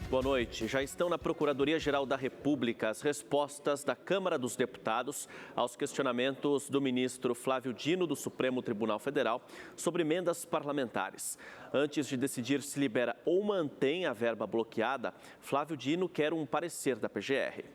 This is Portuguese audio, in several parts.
Boa noite. Já estão na Procuradoria-Geral da República as respostas da Câmara dos Deputados aos questionamentos do ministro Flávio Dino, do Supremo Tribunal Federal, sobre emendas parlamentares. Antes de decidir se libera ou mantém a verba bloqueada, Flávio Dino quer um parecer da PGR.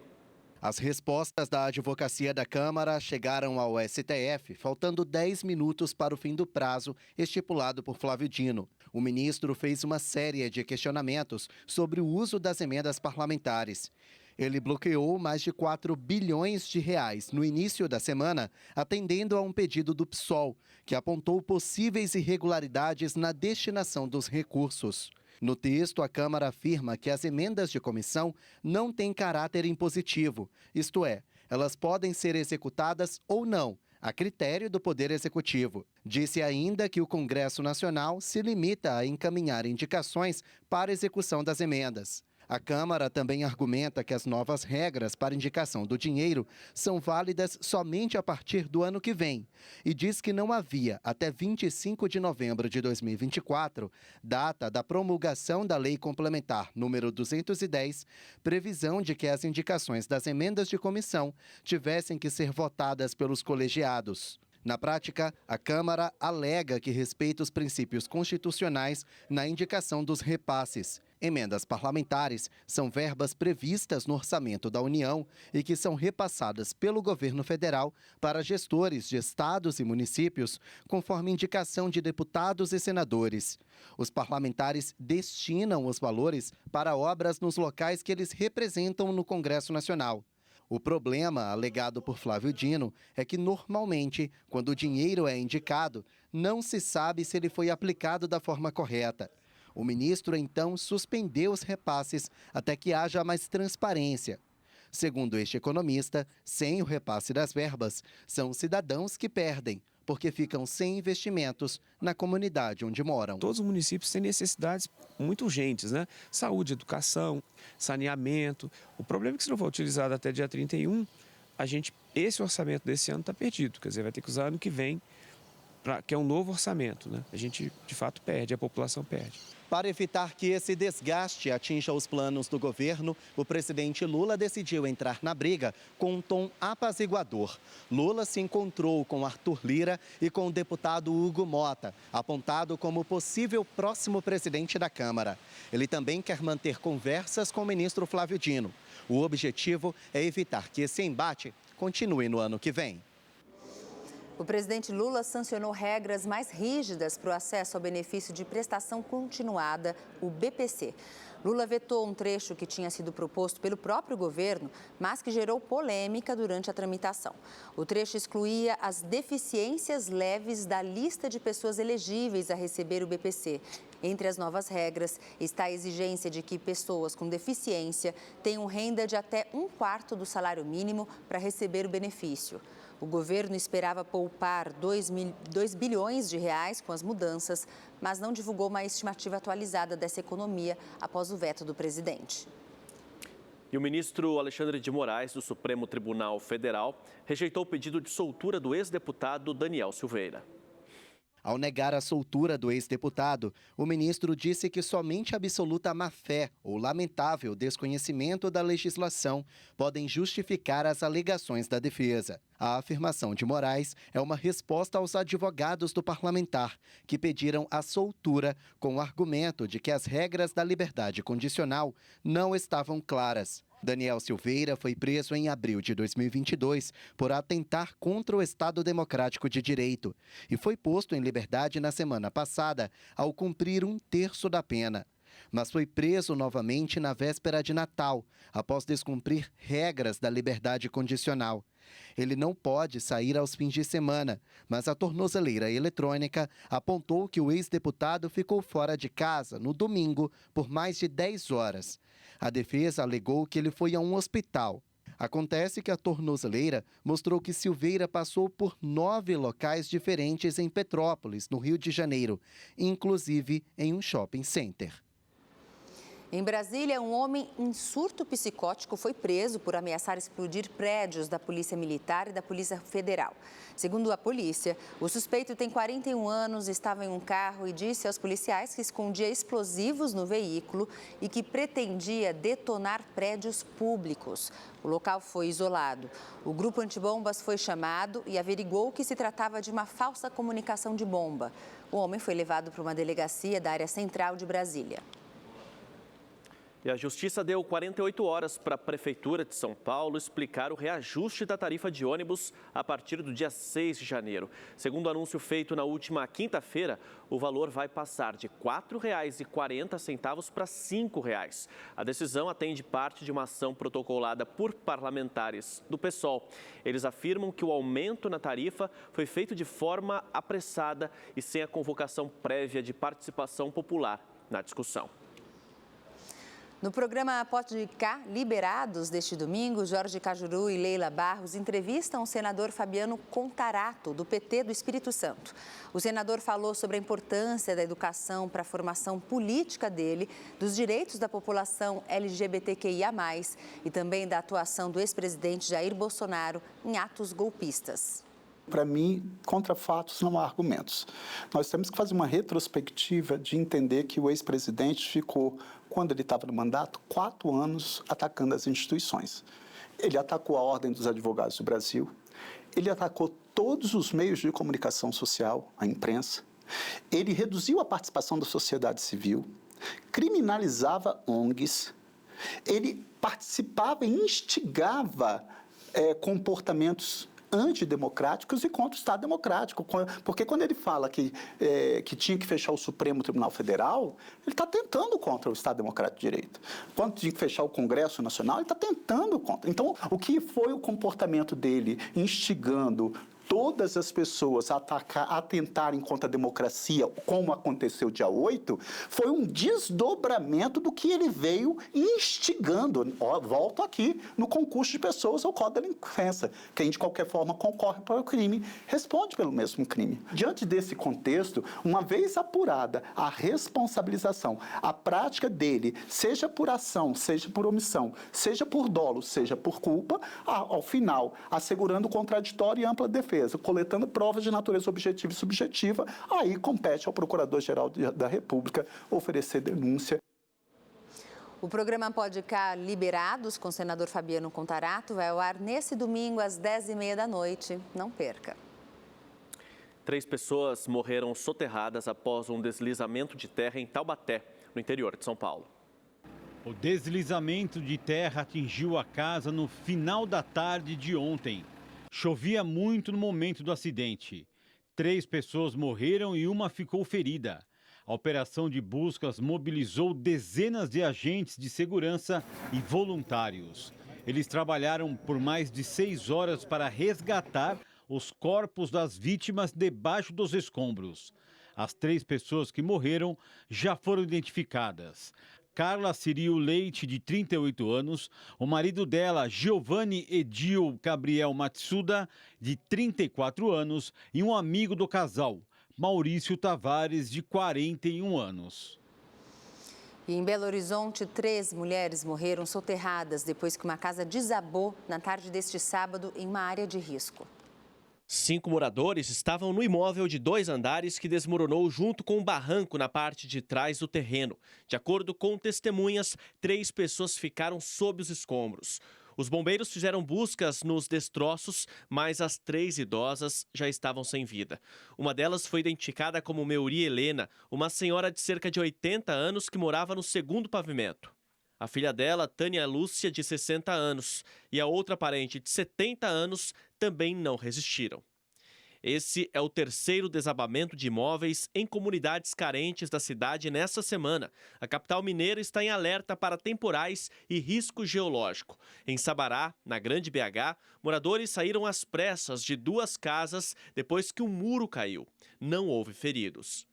As respostas da Advocacia da Câmara chegaram ao STF, faltando 10 minutos para o fim do prazo estipulado por Flávio Dino. O ministro fez uma série de questionamentos sobre o uso das emendas parlamentares. Ele bloqueou mais de 4 bilhões de reais no início da semana, atendendo a um pedido do PSOL, que apontou possíveis irregularidades na destinação dos recursos. No texto, a Câmara afirma que as emendas de comissão não têm caráter impositivo, isto é, elas podem ser executadas ou não, a critério do Poder Executivo. Disse ainda que o Congresso Nacional se limita a encaminhar indicações para execução das emendas. A Câmara também argumenta que as novas regras para indicação do dinheiro são válidas somente a partir do ano que vem e diz que não havia, até 25 de novembro de 2024, data da promulgação da Lei Complementar número 210, previsão de que as indicações das emendas de comissão tivessem que ser votadas pelos colegiados. Na prática, a Câmara alega que respeita os princípios constitucionais na indicação dos repasses. Emendas parlamentares são verbas previstas no orçamento da União e que são repassadas pelo governo federal para gestores de estados e municípios, conforme indicação de deputados e senadores. Os parlamentares destinam os valores para obras nos locais que eles representam no Congresso Nacional. O problema, alegado por Flávio Dino, é que normalmente, quando o dinheiro é indicado, não se sabe se ele foi aplicado da forma correta. O ministro, então, suspendeu os repasses até que haja mais transparência. Segundo este economista, sem o repasse das verbas, são cidadãos que perdem, porque ficam sem investimentos na comunidade onde moram. Todos os municípios têm necessidades muito urgentes, né? Saúde, educação, saneamento. O problema é que se não for utilizado até dia 31, esse orçamento desse ano está perdido. Quer dizer, vai ter que usar ano que vem, que é um novo orçamento, né? A gente, de fato, perde, a população perde. Para evitar que esse desgaste atinja os planos do governo, o presidente Lula decidiu entrar na briga com um tom apaziguador. Lula se encontrou com Arthur Lira e com o deputado Hugo Mota, apontado como possível próximo presidente da Câmara. Ele também quer manter conversas com o ministro Flávio Dino. O objetivo é evitar que esse embate continue no ano que vem. O presidente Lula sancionou regras mais rígidas para o acesso ao benefício de prestação continuada, o BPC. Lula vetou um trecho que tinha sido proposto pelo próprio governo, mas que gerou polêmica durante a tramitação. O trecho excluía as deficiências leves da lista de pessoas elegíveis a receber o BPC. Entre as novas regras está a exigência de que pessoas com deficiência tenham renda de até 1/4 do salário mínimo para receber o benefício. O governo esperava poupar 2 bilhões de reais com as mudanças, mas não divulgou uma estimativa atualizada dessa economia após o veto do presidente. E o ministro Alexandre de Moraes, do Supremo Tribunal Federal, rejeitou o pedido de soltura do ex-deputado Daniel Silveira. Ao negar a soltura do ex-deputado, o ministro disse que somente absoluta má-fé ou lamentável desconhecimento da legislação podem justificar as alegações da defesa. A afirmação de Moraes é uma resposta aos advogados do parlamentar, que pediram a soltura com o argumento de que as regras da liberdade condicional não estavam claras. Daniel Silveira foi preso em abril de 2022 por atentar contra o Estado Democrático de Direito e foi posto em liberdade na semana passada ao cumprir 1/3 da pena. Mas foi preso novamente na véspera de Natal, após descumprir regras da liberdade condicional. Ele não pode sair aos fins de semana, mas a tornozeleira eletrônica apontou que o ex-deputado ficou fora de casa no domingo por mais de 10 horas. A defesa alegou que ele foi a um hospital. Acontece que a tornozeleira mostrou que Silveira passou por 9 locais diferentes em Petrópolis, no Rio de Janeiro, inclusive em um shopping center. Em Brasília, um homem em surto psicótico foi preso por ameaçar explodir prédios da Polícia Militar e da Polícia Federal. Segundo a polícia, o suspeito tem 41 anos, estava em um carro e disse aos policiais que escondia explosivos no veículo e que pretendia detonar prédios públicos. O local foi isolado. O grupo antibombas foi chamado e averigou que se tratava de uma falsa comunicação de bomba. O homem foi levado para uma delegacia da área central de Brasília. E a Justiça deu 48 horas para a Prefeitura de São Paulo explicar o reajuste da tarifa de ônibus a partir do dia 6 de janeiro. Segundo o anúncio feito na última quinta-feira, o valor vai passar de R$ 4,40 para R$ 5,00. A decisão atende parte de uma ação protocolada por parlamentares do PSOL. Eles afirmam que o aumento na tarifa foi feito de forma apressada e sem a convocação prévia de participação popular na discussão. No programa Pode Cá, Liberados, deste domingo, Jorge Cajuru e Leila Barros entrevistam o senador Fabiano Contarato, do PT do Espírito Santo. O senador falou sobre a importância da educação para a formação política dele, dos direitos da população LGBTQIA+, e também da atuação do ex-presidente Jair Bolsonaro em atos golpistas. Para mim, contra fatos não há argumentos. Nós temos que fazer uma retrospectiva de entender que o ex-presidente ficou, quando ele estava no mandato, 4 anos atacando as instituições. Ele atacou a Ordem dos Advogados do Brasil, ele atacou todos os meios de comunicação social, a imprensa, ele reduziu a participação da sociedade civil, criminalizava ONGs, ele participava e instigava comportamentos antidemocráticos e contra o Estado Democrático. Porque quando ele fala que tinha que fechar o Supremo Tribunal Federal, ele está tentando contra o Estado Democrático de Direito. Quando tinha que fechar o Congresso Nacional, ele está tentando contra. Então, o que foi o comportamento dele instigando todas as pessoas a atentarem contra a democracia, como aconteceu dia 8, foi um desdobramento do que ele veio instigando. Volto aqui no concurso de pessoas ou Código da Delinquência. Quem, de qualquer forma, concorre para o crime, responde pelo mesmo crime. Diante desse contexto, uma vez apurada a responsabilização, a prática dele, seja por ação, seja por omissão, seja por dolo, seja por culpa, ao final, assegurando contraditório e ampla defesa, coletando provas de natureza objetiva e subjetiva, aí compete ao Procurador-Geral da República oferecer denúncia. O programa Pode Cá, Liberados, com o senador Fabiano Contarato, vai ao ar nesse domingo às 10h30 da noite. Não perca. 3 pessoas morreram soterradas após um deslizamento de terra em Taubaté, no interior de São Paulo. O deslizamento de terra atingiu a casa no final da tarde de ontem. Chovia muito no momento do acidente. 3 pessoas morreram e uma ficou ferida. A operação de buscas mobilizou dezenas de agentes de segurança e voluntários. Eles trabalharam por mais de 6 horas para resgatar os corpos das vítimas debaixo dos escombros. As 3 pessoas que morreram já foram identificadas. Carla Cirio Leite, de 38 anos, o marido dela, Giovanni Edil Gabriel Matsuda, de 34 anos, e um amigo do casal, Maurício Tavares, de 41 anos. E em Belo Horizonte, 3 mulheres morreram soterradas depois que uma casa desabou na tarde deste sábado em uma área de risco. 5 moradores estavam no imóvel de 2 andares que desmoronou junto com um barranco na parte de trás do terreno. De acordo com testemunhas, 3 pessoas ficaram sob os escombros. Os bombeiros fizeram buscas nos destroços, mas as 3 idosas já estavam sem vida. Uma delas foi identificada como Meuri Helena, uma senhora de cerca de 80 anos que morava no 2º pavimento. A filha dela, Tânia Lúcia, de 60 anos, e a outra parente de 70 anos também não resistiram. Esse é o 3º desabamento de imóveis em comunidades carentes da cidade nesta semana. A capital mineira está em alerta para temporais e risco geológico. Em Sabará, na Grande BH, moradores saíram às pressas de 2 casas depois que um muro caiu. Não houve feridos.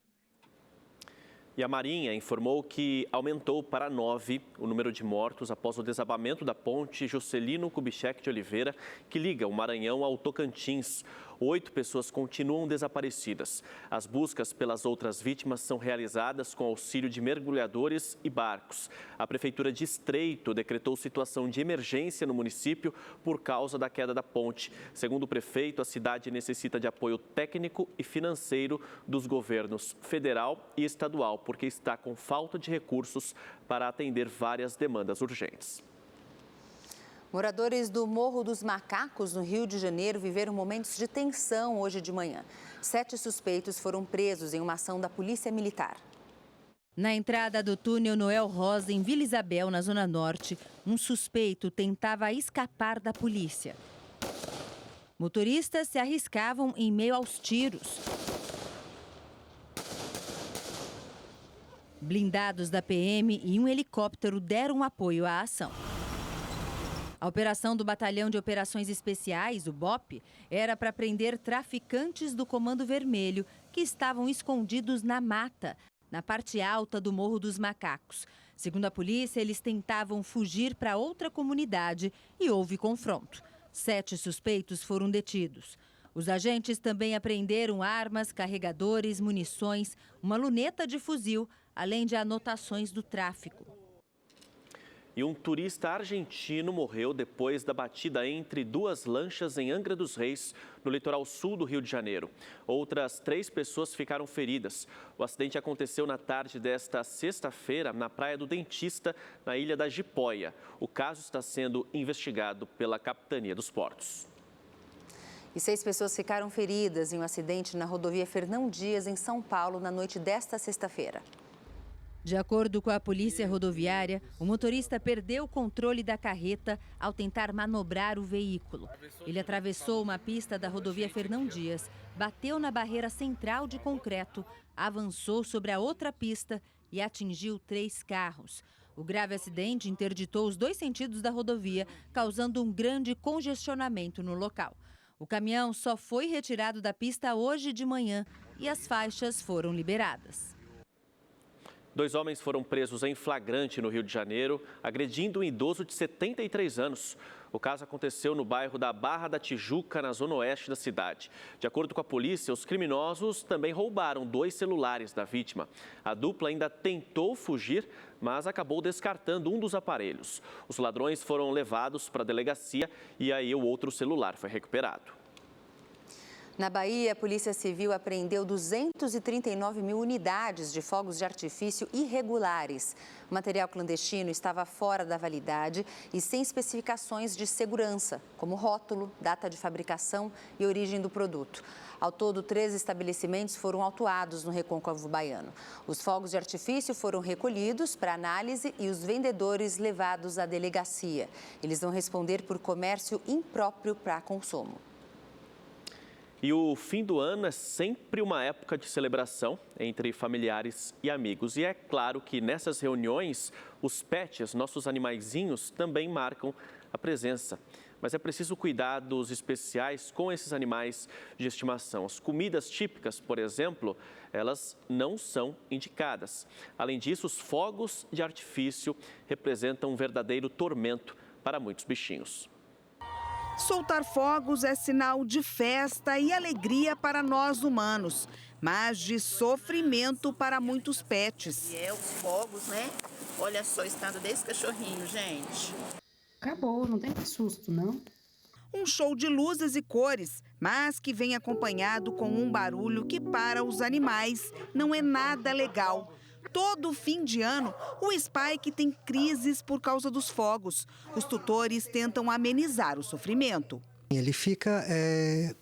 E a Marinha informou que aumentou para 9 o número de mortos após o desabamento da ponte Juscelino Kubitschek de Oliveira, que liga o Maranhão ao Tocantins. 8 pessoas continuam desaparecidas. As buscas pelas outras vítimas são realizadas com auxílio de mergulhadores e barcos. A Prefeitura de Estreito decretou situação de emergência no município por causa da queda da ponte. Segundo o prefeito, a cidade necessita de apoio técnico e financeiro dos governos federal e estadual, porque está com falta de recursos para atender várias demandas urgentes. Moradores do Morro dos Macacos, no Rio de Janeiro, viveram momentos de tensão hoje de manhã. 7 suspeitos foram presos em uma ação da Polícia Militar. Na entrada do túnel Noel Rosa, em Vila Isabel, na Zona Norte, um suspeito tentava escapar da polícia. Motoristas se arriscavam em meio aos tiros. Blindados da PM e um helicóptero deram apoio à ação. A operação do Batalhão de Operações Especiais, o BOP, era para prender traficantes do Comando Vermelho que estavam escondidos na mata, na parte alta do Morro dos Macacos. Segundo a polícia, eles tentavam fugir para outra comunidade e houve confronto. 7 suspeitos foram detidos. Os agentes também apreenderam armas, carregadores, munições, uma luneta de fuzil, além de anotações do tráfico. E um turista argentino morreu depois da batida entre 2 lanchas em Angra dos Reis, no litoral sul do Rio de Janeiro. Outras 3 pessoas ficaram feridas. O acidente aconteceu na tarde desta sexta-feira, na Praia do Dentista, na Ilha da Jipoia. O caso está sendo investigado pela Capitania dos Portos. E 6 pessoas ficaram feridas em um acidente na rodovia Fernão Dias, em São Paulo, na noite desta sexta-feira. De acordo com a polícia rodoviária, o motorista perdeu o controle da carreta ao tentar manobrar o veículo. Ele atravessou uma pista da rodovia Fernão Dias, bateu na barreira central de concreto, avançou sobre a outra pista e atingiu 3 carros. O grave acidente interditou os 2 sentidos da rodovia, causando um grande congestionamento no local. O caminhão só foi retirado da pista hoje de manhã e as faixas foram liberadas. 2 homens foram presos em flagrante no Rio de Janeiro, agredindo um idoso de 73 anos. O caso aconteceu no bairro da Barra da Tijuca, na zona oeste da cidade. De acordo com a polícia, os criminosos também roubaram 2 celulares da vítima. A dupla ainda tentou fugir, mas acabou descartando um dos aparelhos. Os ladrões foram levados para a delegacia e aí o outro celular foi recuperado. Na Bahia, a Polícia Civil apreendeu 239 mil unidades de fogos de artifício irregulares. O material clandestino estava fora da validade e sem especificações de segurança, como rótulo, data de fabricação e origem do produto. Ao todo, 13 estabelecimentos foram autuados no Recôncavo Baiano. Os fogos de artifício foram recolhidos para análise e os vendedores levados à delegacia. Eles vão responder por comércio impróprio para consumo. E o fim do ano é sempre uma época de celebração entre familiares e amigos. E é claro que nessas reuniões, os pets, nossos animaizinhos, também marcam a presença. Mas é preciso cuidados especiais com esses animais de estimação. As comidas típicas, por exemplo, elas não são indicadas. Além disso, os fogos de artifício representam um verdadeiro tormento para muitos bichinhos. Soltar fogos é sinal de festa e alegria para nós humanos, mas de sofrimento para muitos pets. E os fogos, né? Olha só o estado desse cachorrinho, gente. Acabou, não tem mais susto, não. Um show de luzes e cores, mas que vem acompanhado com um barulho que para os animais não é nada legal. Todo fim de ano, o Spike tem crises por causa dos fogos. Os tutores tentam amenizar o sofrimento. Ele fica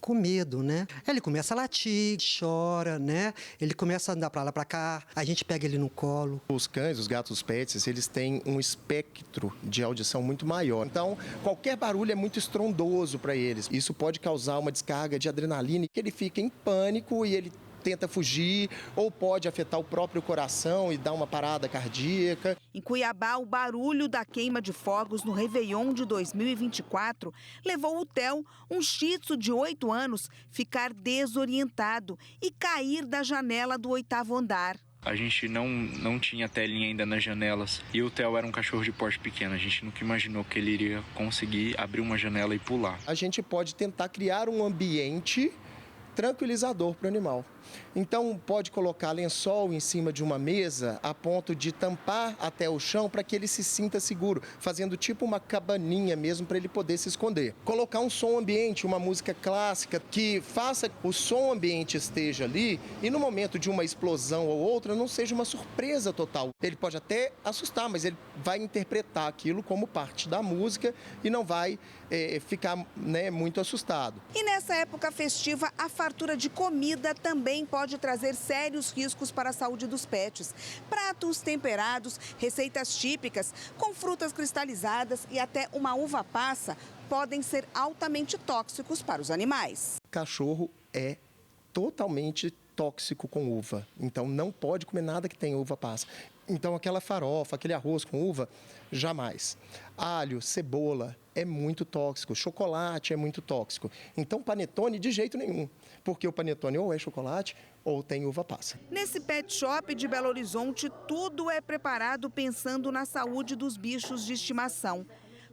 com medo, né? Ele começa a latir, chora, né? Ele começa a andar para lá, para cá, a gente pega ele no colo. Os cães, os gatos, os pets, eles têm um espectro de audição muito maior. Então, qualquer barulho é muito estrondoso para eles. Isso pode causar uma descarga de adrenalina, que ele fica em pânico e ele tenta fugir, ou pode afetar o próprio coração e dar uma parada cardíaca. Em Cuiabá, o barulho da queima de fogos no Réveillon de 2024 levou o Theo, um shih tzu de 8 anos, ficar desorientado e cair da janela do 8º andar. A gente não tinha telinha ainda nas janelas e o Theo era um cachorro de porte pequeno. A gente nunca imaginou que ele iria conseguir abrir uma janela e pular. A gente pode tentar criar um ambiente tranquilizador para o animal. Então, pode colocar lençol em cima de uma mesa a ponto de tampar até o chão para que ele se sinta seguro, fazendo tipo uma cabaninha mesmo para ele poder se esconder. Colocar um som ambiente, uma música clássica que faça o som ambiente esteja ali e no momento de uma explosão ou outra não seja uma surpresa total. Ele pode até assustar, mas ele vai interpretar aquilo como parte da música e não vai ficar, né, muito assustado. E nessa época festiva, a fartura de comida também pode trazer sérios riscos para a saúde dos pets. Pratos temperados, receitas típicas, com frutas cristalizadas e até uma uva passa podem ser altamente tóxicos para os animais. Cachorro é totalmente tóxico com uva, então não pode comer nada que tenha uva passa. Então aquela farofa, aquele arroz com uva, jamais. Alho, cebola é muito tóxico, chocolate é muito tóxico. Então panetone de jeito nenhum, porque o panetone ou é chocolate ou tem uva passa. Nesse pet shop de Belo Horizonte, tudo é preparado pensando na saúde dos bichos de estimação.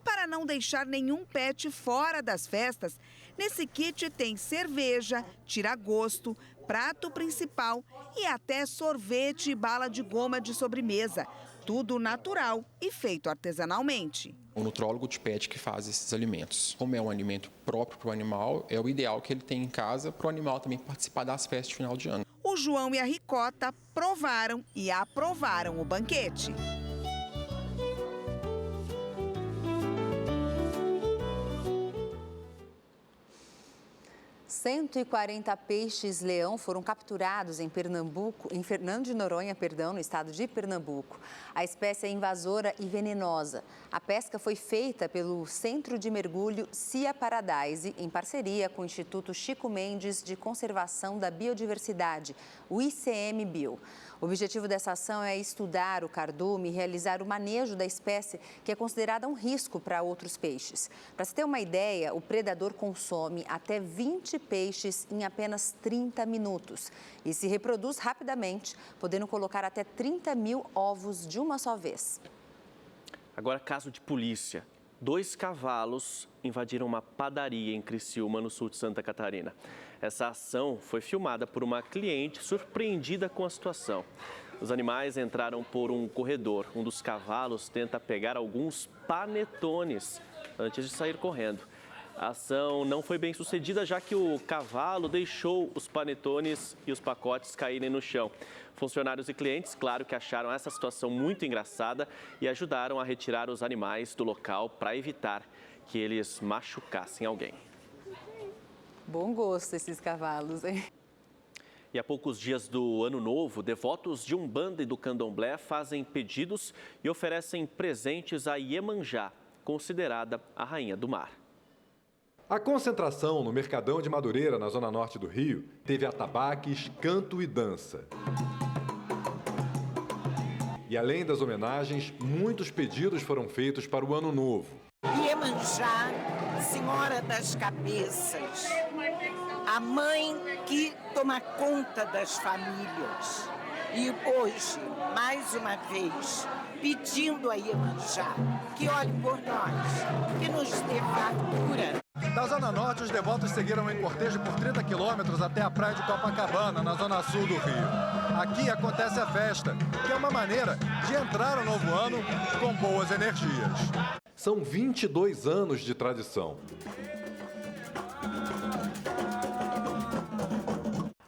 Para não deixar nenhum pet fora das festas, nesse kit tem cerveja, tira-gosto, prato principal e até sorvete e bala de goma de sobremesa. Tudo natural e feito artesanalmente. O nutrólogo de pet que faz esses alimentos. Como é um alimento próprio para o animal, é o ideal que ele tenha em casa para o animal também participar das festas de final de ano. O João e a Ricota provaram e aprovaram o banquete. R$ 140 peixes-leão foram capturados em Fernando de Noronha, no estado de Pernambuco. A espécie é invasora e venenosa. A pesca foi feita pelo Centro de Mergulho Sea Paradise, em parceria com o Instituto Chico Mendes de Conservação da Biodiversidade, o ICMBio. O objetivo dessa ação é estudar o cardume e realizar o manejo da espécie, que é considerada um risco para outros peixes. Para se ter uma ideia, o predador consome até 20 peixes em apenas 30 minutos e se reproduz rapidamente, podendo colocar até 30 mil ovos de uma só vez. Agora, caso de polícia. 2 cavalos invadiram uma padaria em Criciúma, no sul de Santa Catarina. Essa ação foi filmada por uma cliente surpreendida com a situação. Os animais entraram por um corredor. Um dos cavalos tenta pegar alguns panetones antes de sair correndo. A ação não foi bem sucedida, já que o cavalo deixou os panetones e os pacotes caírem no chão. Funcionários e clientes, claro que acharam essa situação muito engraçada e ajudaram a retirar os animais do local para evitar que eles machucassem alguém. Bom gosto esses cavalos, hein? E a poucos dias do Ano Novo, devotos de Umbanda e do Candomblé fazem pedidos e oferecem presentes a Iemanjá, considerada a rainha do mar. A concentração no Mercadão de Madureira, na zona norte do Rio, teve atabaques, canto e dança. E além das homenagens, muitos pedidos foram feitos para o Ano Novo. Iemanjá, Senhora das Cabeças, a mãe que toma conta das famílias. E hoje, mais uma vez, pedindo a Iemanjá que olhe por nós, que nos dê fartura. Da Zona Norte, os devotos seguiram em cortejo por 30 quilômetros até a praia de Copacabana, na zona sul do Rio. Aqui acontece a festa, que é uma maneira de entrar no novo ano com boas energias. São 22 anos de tradição.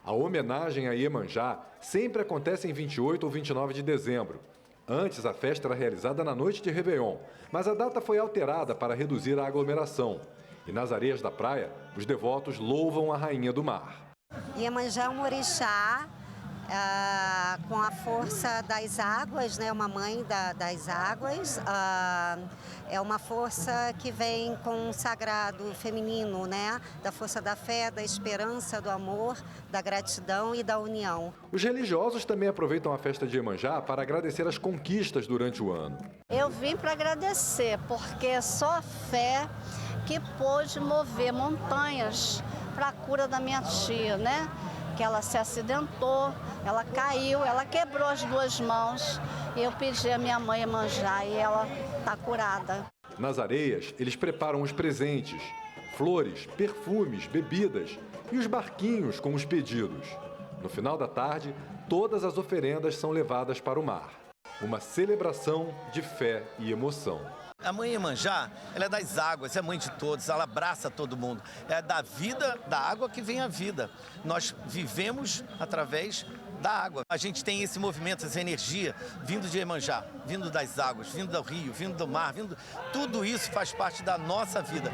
A homenagem a Iemanjá sempre acontece em 28 ou 29 de dezembro. Antes, a festa era realizada na noite de Réveillon, mas a data foi alterada para reduzir a aglomeração. E nas areias da praia, os devotos louvam a rainha do mar. Iemanjá é um orixá com a força das águas, né? Uma mãe das águas. É uma força que vem com o sagrado feminino, né? Da força da fé, da esperança, do amor, da gratidão e da união. Os religiosos também aproveitam a festa de Iemanjá para agradecer as conquistas durante o ano. Eu vim para agradecer, porque é só a fé que pôde mover montanhas para a cura da minha tia, né? Que ela se acidentou, ela caiu, ela quebrou as 2 mãos. E eu pedi a minha mãe Iemanjá e ela está curada. Nas areias, eles preparam os presentes. flores, perfumes, bebidas e os barquinhos com os pedidos. No final da tarde, todas as oferendas são levadas para o mar. Uma celebração de fé e emoção. A mãe Iemanjá, ela é das águas, é mãe de todos, ela abraça todo mundo. É da vida, da água que vem a vida. Nós vivemos através da água. A gente tem esse movimento, essa energia vindo de Iemanjá, vindo das águas, vindo do rio, vindo do mar, tudo isso faz parte da nossa vida.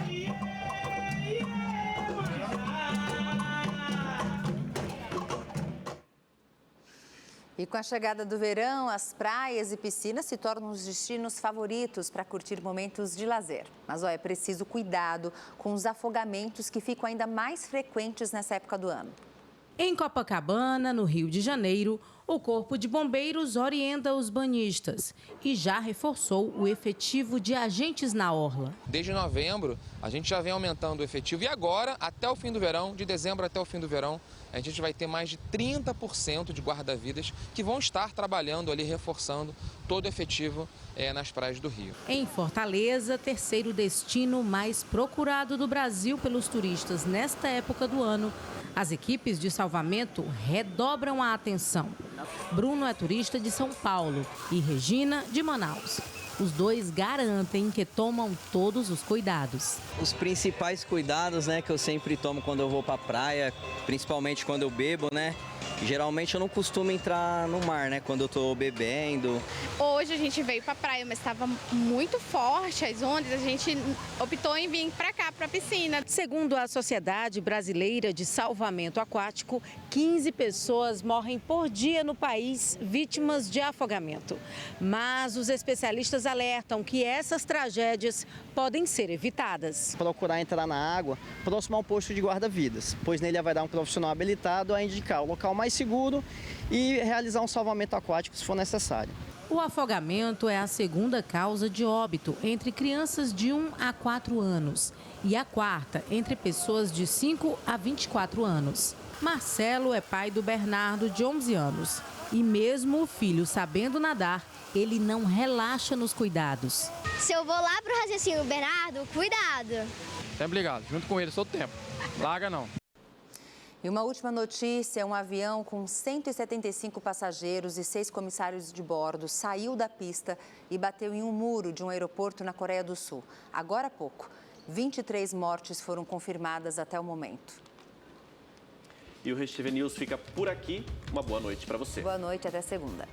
E com a chegada do verão, as praias e piscinas se tornam os destinos favoritos para curtir momentos de lazer. Mas é preciso cuidado com os afogamentos que ficam ainda mais frequentes nessa época do ano. Em Copacabana, no Rio de Janeiro, o Corpo de Bombeiros orienta os banhistas e já reforçou o efetivo de agentes na orla. Desde novembro, a gente já vem aumentando o efetivo e agora, até o fim do verão, de dezembro até o fim do verão, a gente vai ter mais de 30% de guarda-vidas que vão estar trabalhando ali, reforçando todo o efetivo nas praias do Rio. Em Fortaleza, terceiro destino mais procurado do Brasil pelos turistas nesta época do ano, as equipes de salvamento redobram a atenção. Bruno é turista de São Paulo e Regina de Manaus. Os dois garantem que tomam todos os cuidados. Os principais cuidados, que eu sempre tomo quando eu vou para a praia, principalmente quando eu bebo, Geralmente eu não costumo entrar no mar, quando eu estou bebendo. Hoje a gente veio para a praia, mas estava muito forte as ondas, a gente optou em vir para cá, para a piscina. Segundo a Sociedade Brasileira de Salvamento Aquático, 15 pessoas morrem por dia no país vítimas de afogamento. Mas os especialistas alertam que essas tragédias podem ser evitadas. Procurar entrar na água próximo ao posto de guarda-vidas, pois nele vai dar um profissional habilitado a indicar o local mais seguro e realizar um salvamento aquático se for necessário. O afogamento é a segunda causa de óbito entre crianças de 1 a 4 anos e a quarta entre pessoas de 5 a 24 anos. Marcelo é pai do Bernardo, de 11 anos. E mesmo o filho sabendo nadar, ele não relaxa nos cuidados. Se eu vou lá pro raciocínio, Bernardo, cuidado. Sempre ligado, junto com ele todo tempo. Larga não. E uma última notícia, um avião com 175 passageiros e 6 comissários de bordo saiu da pista e bateu em um muro de um aeroporto na Coreia do Sul. Agora há pouco, 23 mortes foram confirmadas até o momento. E o Rede TV News fica por aqui. Uma boa noite para você. Boa noite, até segunda.